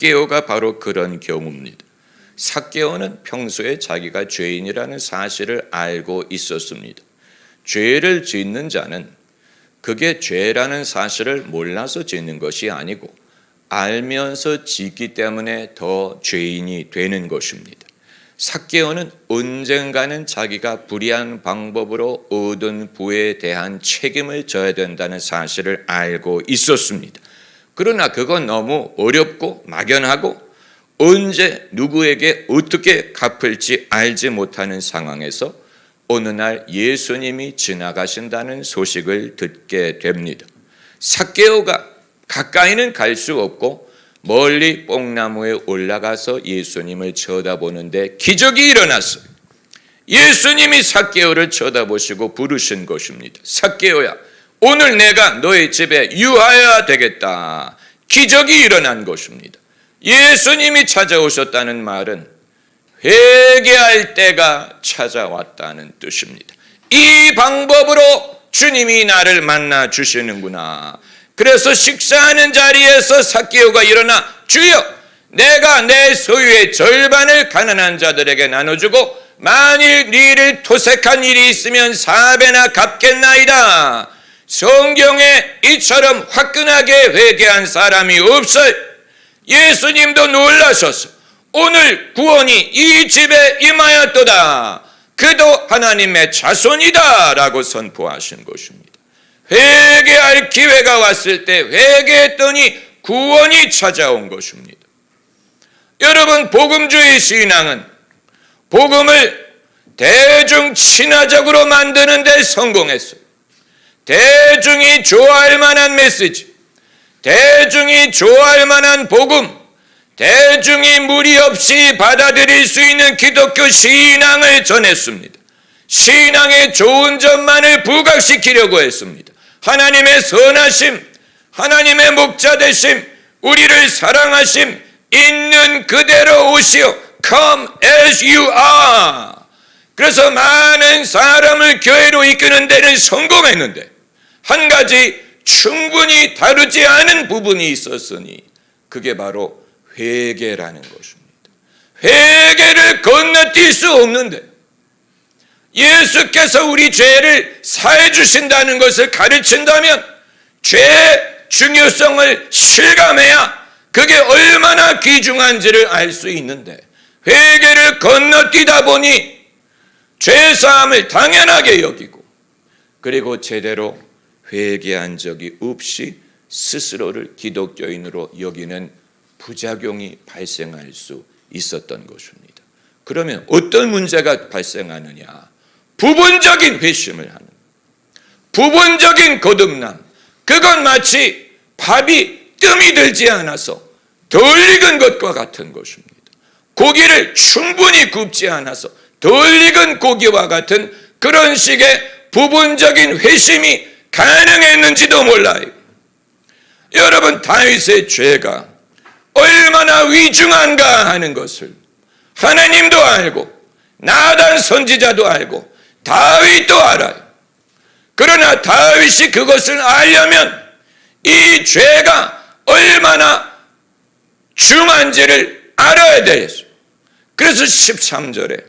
삭개오가 바로 그런 경우입니다. 삭개오는 평소에 자기가 죄인이라는 사실을 알고 있었습니다. 죄를 짓는 자는 그게 죄라는 사실을 몰라서 짓는 것이 아니고 알면서 짓기 때문에 더 죄인이 되는 것입니다. 삭개오는 언젠가는 자기가 불의한 방법으로 얻은 부에 대한 책임을 져야 된다는 사실을 알고 있었습니다. 그러나 그건 너무 어렵고 막연하고 언제 누구에게 어떻게 갚을지 알지 못하는 상황에서 어느 날 예수님이 지나가신다는 소식을 듣게 됩니다. 삭개오가 가까이는 갈 수 없고 멀리 뽕나무에 올라가서 예수님을 쳐다보는데 기적이 일어났어요. 예수님이 삭개오를 쳐다보시고 부르신 것입니다. 삭개오야, 오늘 내가 너의 집에 유하여야 되겠다. 기적이 일어난 것입니다. 예수님이 찾아오셨다는 말은 회개할 때가 찾아왔다는 뜻입니다. 이 방법으로 주님이 나를 만나 주시는구나. 그래서 식사하는 자리에서 삭개오가 일어나 주여, 내가 내 소유의 절반을 가난한 자들에게 나눠주고 만일 너희를 토색한 일이 있으면 4배나 갚겠나이다. 성경에 이처럼 화끈하게 회개한 사람이 없어요. 예수님도 놀라셔서 오늘 구원이 이 집에 임하였도다. 그도 하나님의 자손이다 라고 선포하신 것입니다. 회개할 기회가 왔을 때 회개했더니 구원이 찾아온 것입니다. 여러분, 복음주의 신앙은 복음을 대중 친화적으로 만드는 데 성공했어요. 대중이 좋아할 만한 메시지, 대중이 좋아할 만한 복음, 대중이 무리 없이 받아들일 수 있는 기독교 신앙을 전했습니다. 신앙의 좋은 점만을 부각시키려고 했습니다. 하나님의 선하심, 하나님의 목자 되심, 우리를 사랑하심, 있는 그대로 오시오. Come as you are. 그래서 많은 사람을 교회로 이끄는 데는 성공했는데 한 가지 충분히 다루지 않은 부분이 있었으니 그게 바로 회개라는 것입니다. 회개를 건너뛸 수 없는데 예수께서 우리 죄를 사해 주신다는 것을 가르친다면 죄의 중요성을 실감해야 그게 얼마나 귀중한지를 알 수 있는데 회개를 건너뛰다 보니 죄사함을 당연하게 여기고 그리고 제대로 회개한 적이 없이 스스로를 기독교인으로 여기는 부작용이 발생할 수 있었던 것입니다. 그러면 어떤 문제가 발생하느냐? 부분적인 회심을 하는, 부분적인 거듭남, 그건 마치 밥이 뜸이 들지 않아서 덜 익은 것과 같은 것입니다. 고기를 충분히 굽지 않아서 덜 익은 고기와 같은 그런 식의 부분적인 회심이 가능했는지도 몰라요. 여러분, 다윗의 죄가 얼마나 위중한가 하는 것을 하나님도 알고 나단 선지자도 알고 다윗도 알아요. 그러나 다윗이 그것을 알려면 이 죄가 얼마나 중한지를 알아야 되겠어요. 그래서 13절에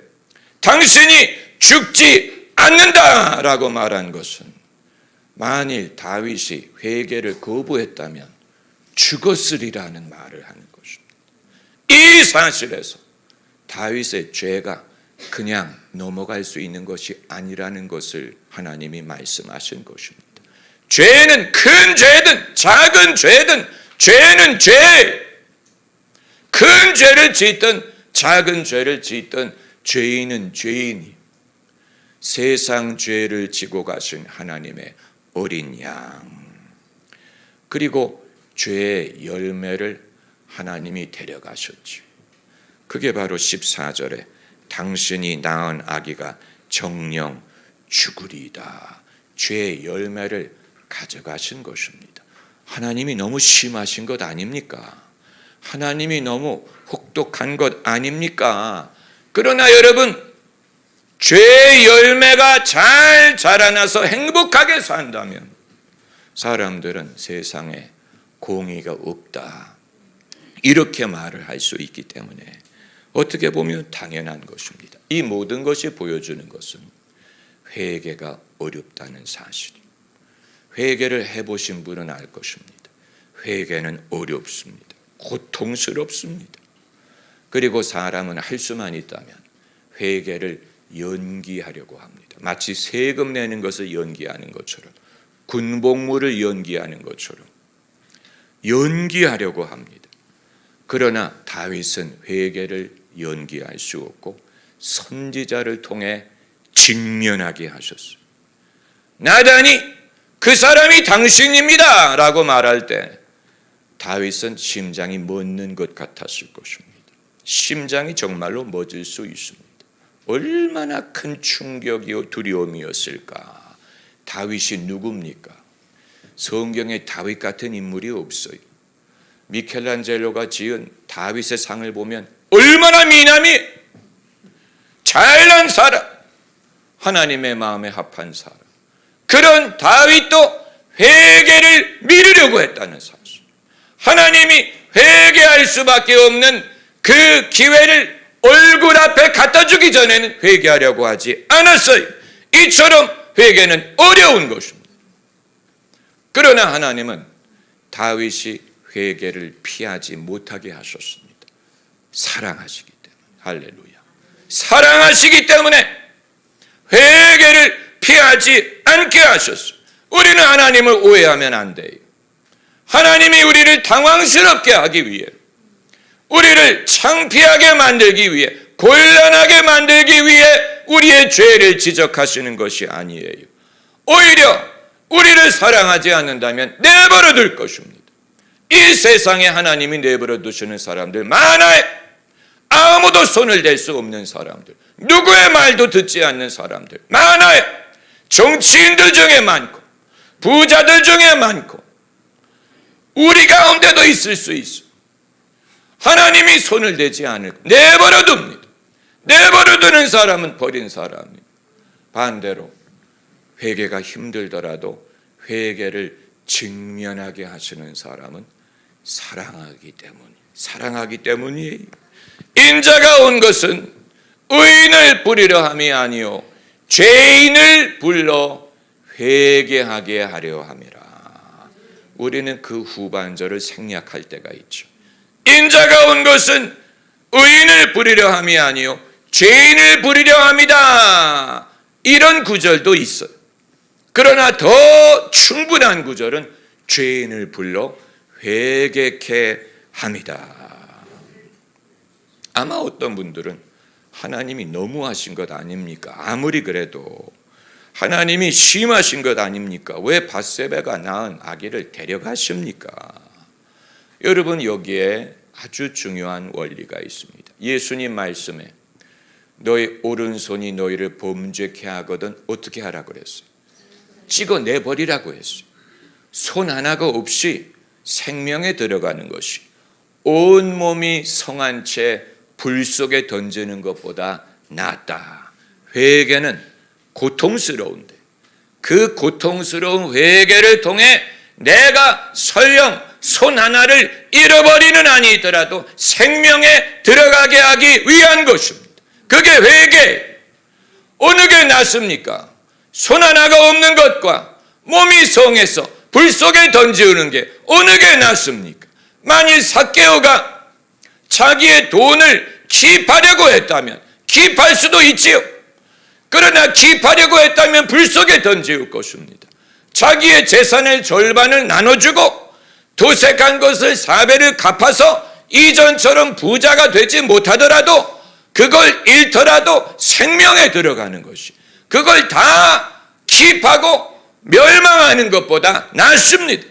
당신이 죽지 않는다라고 말한 것은 만일 다윗이 회개를 거부했다면 죽었으리라는 말을 하는 것입니다. 이 사실에서 다윗의 죄가 그냥 넘어갈 수 있는 것이 아니라는 것을 하나님이 말씀하신 것입니다. 죄는 큰 죄든 작은 죄든 죄는 죄. 큰 죄를 짓든 작은 죄를 짓든 죄인은 죄인이 세상 죄를 지고 가신 하나님의 어린 양, 그리고 죄의 열매를 하나님이 데려가셨지. 그게 바로 14절에 당신이 낳은 아기가 정령 죽으리이다. 죄의 열매를 가져가신 것입니다. 하나님이 너무 심하신 것 아닙니까? 하나님이 너무 혹독한 것 아닙니까? 그러나 여러분, 죄의 열매가 잘 자라나서 행복하게 산다면 사람들은 세상에 공의가 없다, 이렇게 말을 할 수 있기 때문에 어떻게 보면 당연한 것입니다. 이 모든 것이 보여주는 것은 회개가 어렵다는 사실. 회개를 해보신 분은 알 것입니다. 회개는 어렵습니다. 고통스럽습니다. 그리고 사람은 할 수만 있다면 회개를 연기하려고 합니다. 마치 세금 내는 것을 연기하는 것처럼, 군복무를 연기하는 것처럼 연기하려고 합니다. 그러나 다윗은 회개를 연기할 수 없고 선지자를 통해 직면하게 하셨어요. 나단이 그 사람이 당신입니다 라고 말할 때 다윗은 심장이 멎는 것 같았을 것입니다. 심장이 정말로 멎을 수 있습니다. 얼마나 큰 충격이요 두려움이었을까. 다윗이 누굽니까? 성경에 다윗 같은 인물이 없어요. 미켈란젤로가 지은 다윗의 상을 보면 얼마나 미남이 잘난 사람, 하나님의 마음에 합한 사람, 그런 다윗도 회개를 미루려고 했다는 사실. 하나님이 회개할 수밖에 없는 그 기회를 얼굴 앞에 갖다 주기 전에는 회개하려고 하지 않았어요. 이처럼 회개는 어려운 것입니다. 그러나 하나님은 다윗이 회개를 피하지 못하게 하셨습니다. 사랑하시기 때문에. 할렐루야. 사랑하시기 때문에 회개를 피하지 않게 하셨어요. 우리는 하나님을 오해하면 안 돼요. 하나님이 우리를 당황스럽게 하기 위해, 우리를 창피하게 만들기 위해, 곤란하게 만들기 위해 우리의 죄를 지적하시는 것이 아니에요. 오히려 우리를 사랑하지 않는다면 내버려 둘 것입니다. 이 세상에 하나님이 내버려 두시는 사람들 많아요. 아무도 손을 댈 수 없는 사람들, 누구의 말도 듣지 않는 사람들 많아요. 정치인들 중에 많고 부자들 중에 많고 우리 가운데도 있을 수 있어. 하나님이 손을 대지 않을, 내버려 둡니다. 내버려 두는 사람은 버린 사람이에요. 반대로 회개가 힘들더라도 회개를 직면하게 하시는 사람은 사랑하기 때문이에요. 인자가 온 것은 의인을 부리려 함이 아니요 죄인을 불러 회개하게 하려 함이라. 우리는 그 후반절을 생략할 때가 있죠. 인자가 온 것은 의인을 부리려 함이 아니요 죄인을 부리려 함이다. 이런 구절도 있어요. 그러나 더 충분한 구절은 죄인을 불러 회개케 합니다. 아마 어떤 분들은 하나님이 너무하신 것 아닙니까? 아무리 그래도 하나님이 심하신 것 아닙니까? 왜 밧세바가 낳은 아기를 데려가십니까? 여러분, 여기에 아주 중요한 원리가 있습니다. 예수님 말씀에 너희 오른손이 너희를 범죄케 하거든 어떻게 하라고 그랬어요? 찍어내버리라고 했어요. 손 하나가 없이 생명에 들어가는 것이 온몸이 성한 채 불 속에 던지는 것보다 낫다. 회개는 고통스러운데 그 고통스러운 회개를 통해 내가 설령 손 하나를 잃어버리는 아니더라도 생명에 들어가게 하기 위한 것입니다. 그게 회개. 어느 게 낫습니까? 손 하나가 없는 것과 몸이 성해서 불 속에 던지는 게 어느 게 낫습니까? 만일 삭개오가 자기의 돈을 기입하려고 했다면 기입할 수도 있지요. 그러나 기입하려고 했다면 불 속에 던질 것입니다. 자기의 재산의 절반을 나눠주고 도색한 것을 4배를 갚아서 이전처럼 부자가 되지 못하더라도 그걸 잃더라도 생명에 들어가는 것이, 그걸 다 기입하고 멸망하는 것보다 낫습니다.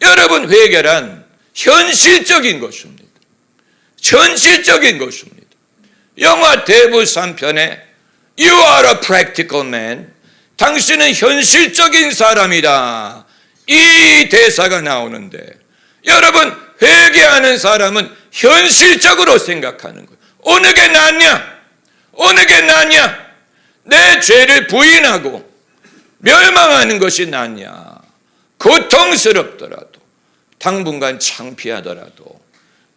여러분, 회개란 현실적인 것입니다. 현실적인 것입니다. 영화 대부 3편에 You are a practical man. 당신은 현실적인 사람이다. 이 대사가 나오는데 여러분, 회개하는 사람은 현실적으로 생각하는 거예요. 어느 게 낫냐? 어느 게 낫냐? 내 죄를 부인하고 멸망하는 것이 낫냐? 고통스럽더라도 당분간 창피하더라도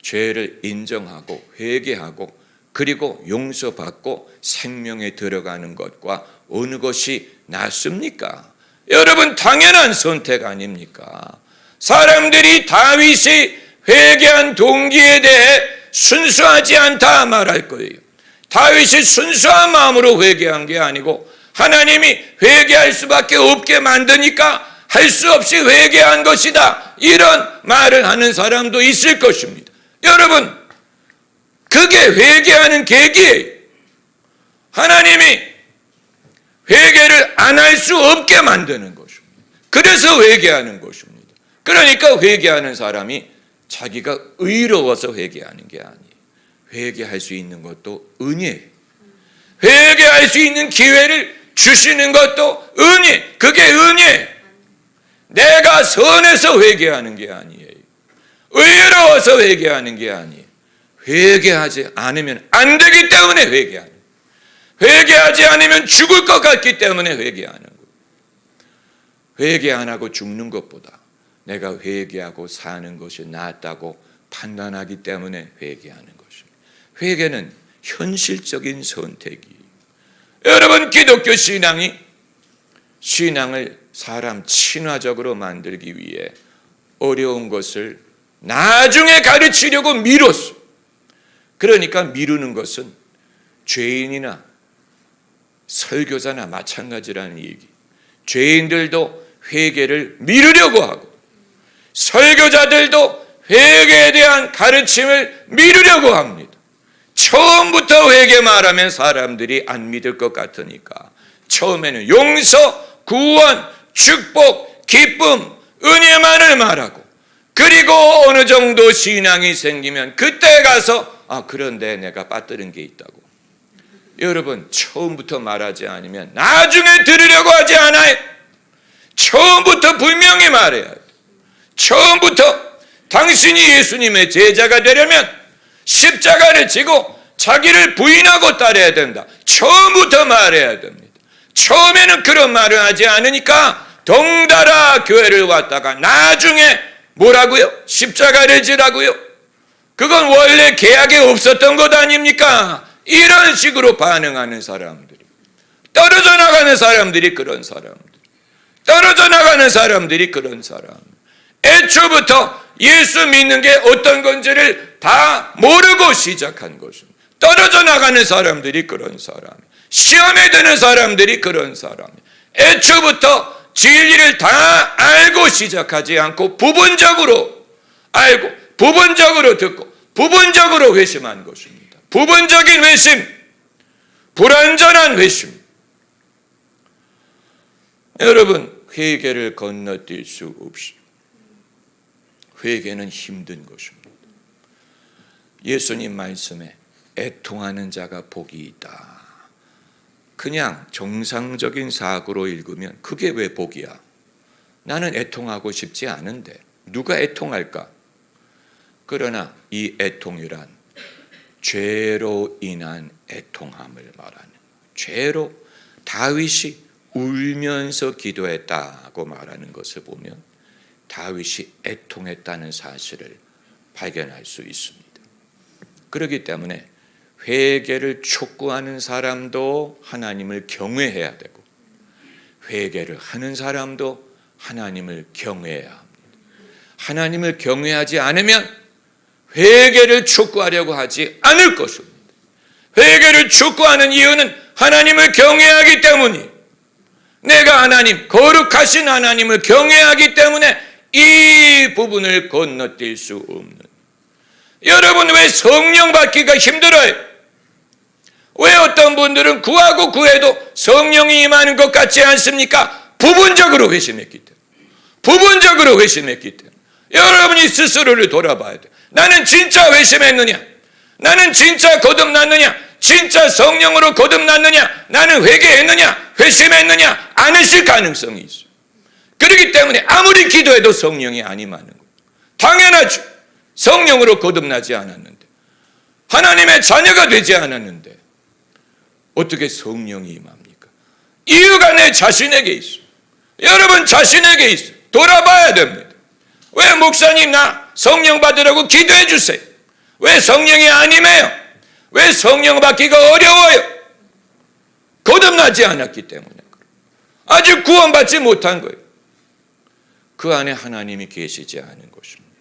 죄를 인정하고 회개하고 그리고 용서받고 생명에 들어가는 것과 어느 것이 낫습니까? 여러분, 당연한 선택 아닙니까? 사람들이 다윗이 회개한 동기에 대해 순수하지 않다 말할 거예요. 다윗이 순수한 마음으로 회개한 게 아니고 하나님이 회개할 수밖에 없게 만드니까 할 수 없이 회개한 것이다, 이런 말을 하는 사람도 있을 것입니다. 여러분, 그게 회개하는 계기예요. 하나님이 회개를 안 할 수 없게 만드는 것입니다. 그래서 회개하는 것입니다. 그러니까 회개하는 사람이 자기가 의로워서 회개하는 게 아니에요. 회개할 수 있는 것도 은혜예요. 회개할 수 있는 기회를 주시는 것도 은혜, 그게 은혜예요. 내가 선해서 회개하는 게 아니에요. 의로워서 회개하는 게 아니에요. 회개하지 않으면 안 되기 때문에 회개하는 거예요. 회개하지 않으면 죽을 것 같기 때문에 회개하는 거예요. 회개 안 하고 죽는 것보다 내가 회개하고 사는 것이 낫다고 판단하기 때문에 회개하는 것입니다. 회개는 현실적인 선택이에요. 여러분, 기독교 신앙을 사람 친화적으로 만들기 위해 어려운 것을 나중에 가르치려고 미뤘어. 그러니까 미루는 것은 죄인이나 설교자나 마찬가지라는 얘기. 죄인들도 회개를 미루려고 하고 설교자들도 회개에 대한 가르침을 미루려고 합니다. 처음부터 회개 말하면 사람들이 안 믿을 것 같으니까 처음에는 용서, 구원, 축복, 기쁨, 은혜만을 말하고 그리고 어느 정도 신앙이 생기면 그때 가서 그런데 내가 빠뜨린 게 있다고. 여러분, 처음부터 말하지 않으면 나중에 들으려고 하지 않아요. 처음부터 분명히 말해야 돼요. 처음부터 당신이 예수님의 제자가 되려면 십자가를 지고 자기를 부인하고 따라야 된다. 처음부터 말해야 됩니다. 처음에는 그런 말을 하지 않으니까 덩달아 교회를 왔다가 나중에 뭐라고요? 십자가를 지라고요? 그건 원래 계약에 없었던 것 아닙니까? 이런 식으로 반응하는 사람들이, 떨어져 나가는 사람들이 그런 사람들, 떨어져 나가는 사람들이 그런 사람. 애초부터 예수 믿는 게 어떤 건지를 다 모르고 시작한 것입니다. 떨어져 나가는 사람들이 그런 사람, 시험에 드는 사람들이 그런 사람. 애초부터 진리를 다 알고 시작하지 않고 부분적으로 알고 부분적으로 듣고 부분적으로 회심한 것입니다. 부분적인 회심, 불완전한 회심. 여러분, 회개를 건너뛸 수 없이 회개는 힘든 것입니다. 예수님 말씀에 애통하는 자가 복이 있다. 그냥 정상적인 사고로 읽으면 그게 왜 복이야? 나는 애통하고 싶지 않은데 누가 애통할까? 그러나 이 애통이란 죄로 인한 애통함을 말하는, 죄로 다윗이 울면서 기도했다고 말하는 것을 보면 다윗이 애통했다는 사실을 발견할 수 있습니다. 그렇기 때문에 회개를 촉구하는 사람도 하나님을 경외해야 되고 회개를 하는 사람도 하나님을 경외해야 합니다. 하나님을 경외하지 않으면 회개를 촉구하려고 하지 않을 것입니다. 회개를 촉구하는 이유는 하나님을 경외하기 때문이에요. 내가 하나님, 거룩하신 하나님을 경외하기 때문에 이 부분을 건너뛸 수 없는. 여러분, 왜 성령 받기가 힘들어요? 왜 어떤 분들은 구하고 구해도 성령이 임하는 것 같지 않습니까? 부분적으로 회심했기 때문에. 부분적으로 회심했기 때문에. 여러분이 스스로를 돌아봐야 돼요. 나는 진짜 회심했느냐? 나는 진짜 거듭났느냐? 진짜 성령으로 거듭났느냐? 나는 회개했느냐? 회심했느냐? 안 했을 가능성이 있어요. 그렇기 때문에 아무리 기도해도 성령이 안 임하는 거예요. 당연하죠. 성령으로 거듭나지 않았는데, 하나님의 자녀가 되지 않았는데 어떻게 성령이 임합니까? 이유가 내 자신에게 있어요. 여러분 자신에게 있어요. 돌아봐야 됩니다. 왜 목사님 나 성령 받으라고 기도해 주세요. 왜 성령이 안 임해요? 왜 성령 받기가 어려워요? 거듭나지 않았기 때문에, 아직 구원받지 못한 거예요. 그 안에 하나님이 계시지 않은 것입니다.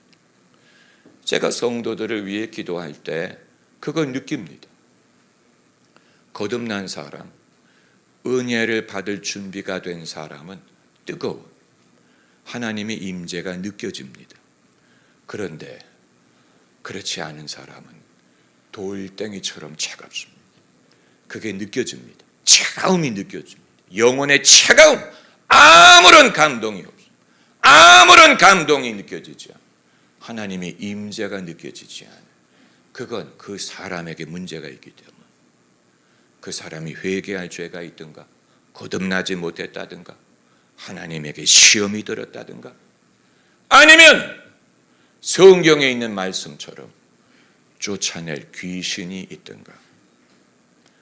제가 성도들을 위해 기도할 때 그걸 느낍니다. 거듭난 사람, 은혜를 받을 준비가 된 사람은 뜨거워. 하나님의 임재가 느껴집니다. 그런데 그렇지 않은 사람은 돌덩이처럼 차갑습니다. 그게 느껴집니다. 차가움이 느껴집니다. 영혼의 차가움, 아무런 감동이 없어요. 아무런 감동이 느껴지지 않아요. 하나님의 임재가 느껴지지 않아요. 그건 그 사람에게 문제가 있기 때문에, 그 사람이 회개할 죄가 있든가, 거듭나지 못했다든가, 하나님에게 시험이 들었다든가, 아니면 성경에 있는 말씀처럼 쫓아낼 귀신이 있든가.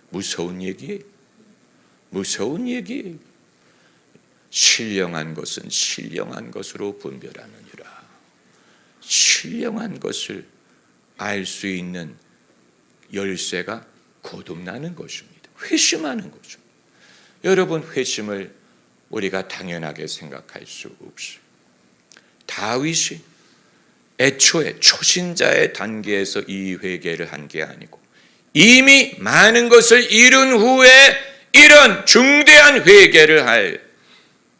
무서운 얘기예요. 무서운 얘기예요. 신령한 것은 신령한 것으로 분별하느니라. 신령한 것을 알 수 있는 열쇠가 거듭나는 것입니다. 회심하는 거죠. 여러분, 회심을 우리가 당연하게 생각할 수 없어요. 다윗이 애초에 초신자의 단계에서 이 회개를 한 게 아니고 이미 많은 것을 이룬 후에 이런 중대한 회개를 할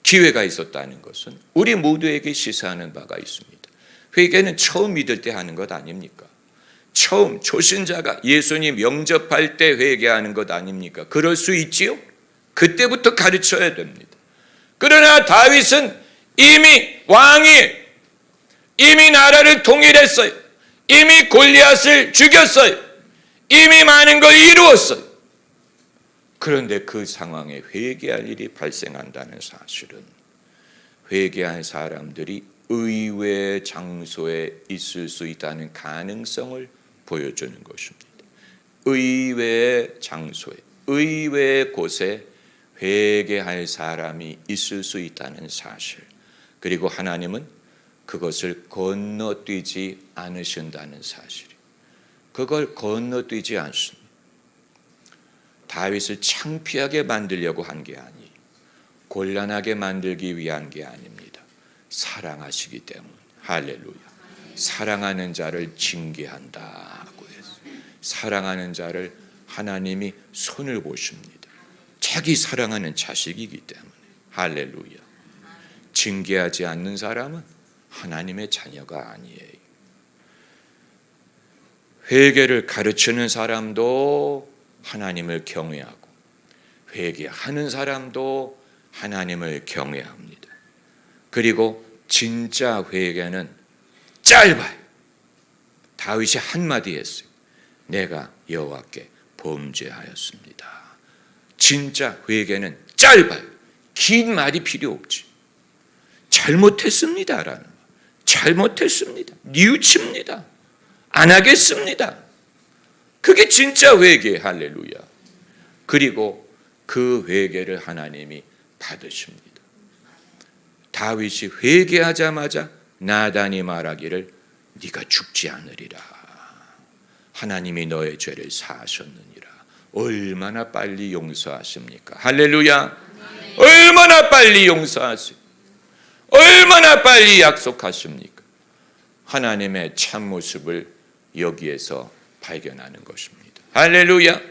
기회가 있었다는 것은 우리 모두에게 시사하는 바가 있습니다. 회개는 처음 믿을 때 하는 것 아닙니까? 처음 초신자가 예수님 영접할 때 회개하는 것 아닙니까? 그럴 수 있지요? 그때부터 가르쳐야 됩니다. 그러나 다윗은 이미 왕이, 이미 나라를 통일했어요. 이미 골리앗을 죽였어요. 이미 많은 걸 이루었어요. 그런데 그 상황에 회개할 일이 발생한다는 사실은 회개할 사람들이 의외의 장소에 있을 수 있다는 가능성을 보여주는 것입니다. 의외의 장소에, 의외의 곳에 회개할 사람이 있을 수 있다는 사실, 그리고 하나님은 그것을 건너뛰지 않으신다는 사실, 그걸 건너뛰지 않습니다. 다윗을 창피하게 만들려고 한 게 아니에요. 곤란하게 만들기 위한 게 아닙니다. 사랑하시기 때문에. 할렐루야. 사랑하는 자를 징계한다고 했어요. 사랑하는 자를 하나님이 손을 보십니다. 자기 사랑하는 자식이기 때문에. 할렐루야. 징계하지 않는 사람은 하나님의 자녀가 아니에요. 회개를 가르치는 사람도 하나님을 경외하고 회개하는 사람도 하나님을 경외합니다. 그리고 진짜 회개는 짧아요. 다윗이 한마디 했어요. 내가 여호와께 범죄하였습니다. 진짜 회개는 짧아요. 긴 말이 필요 없지. 잘못했습니다라는 말. 잘못했습니다. 뉘우칩니다. 안 하겠습니다. 그게 진짜 회개. 할렐루야. 그리고 그 회개를 하나님이 받으십니다. 다윗이 회개하자마자 나단이 말하기를 네가 죽지 않으리라. 하나님이 너의 죄를 사하셨느니라. 얼마나 빨리 용서하십니까? 할렐루야. 얼마나 빨리 용서하세요. 얼마나 빨리 약속하십니까? 하나님의 참모습을 여기에서 발견하는 것입니다. 할렐루야.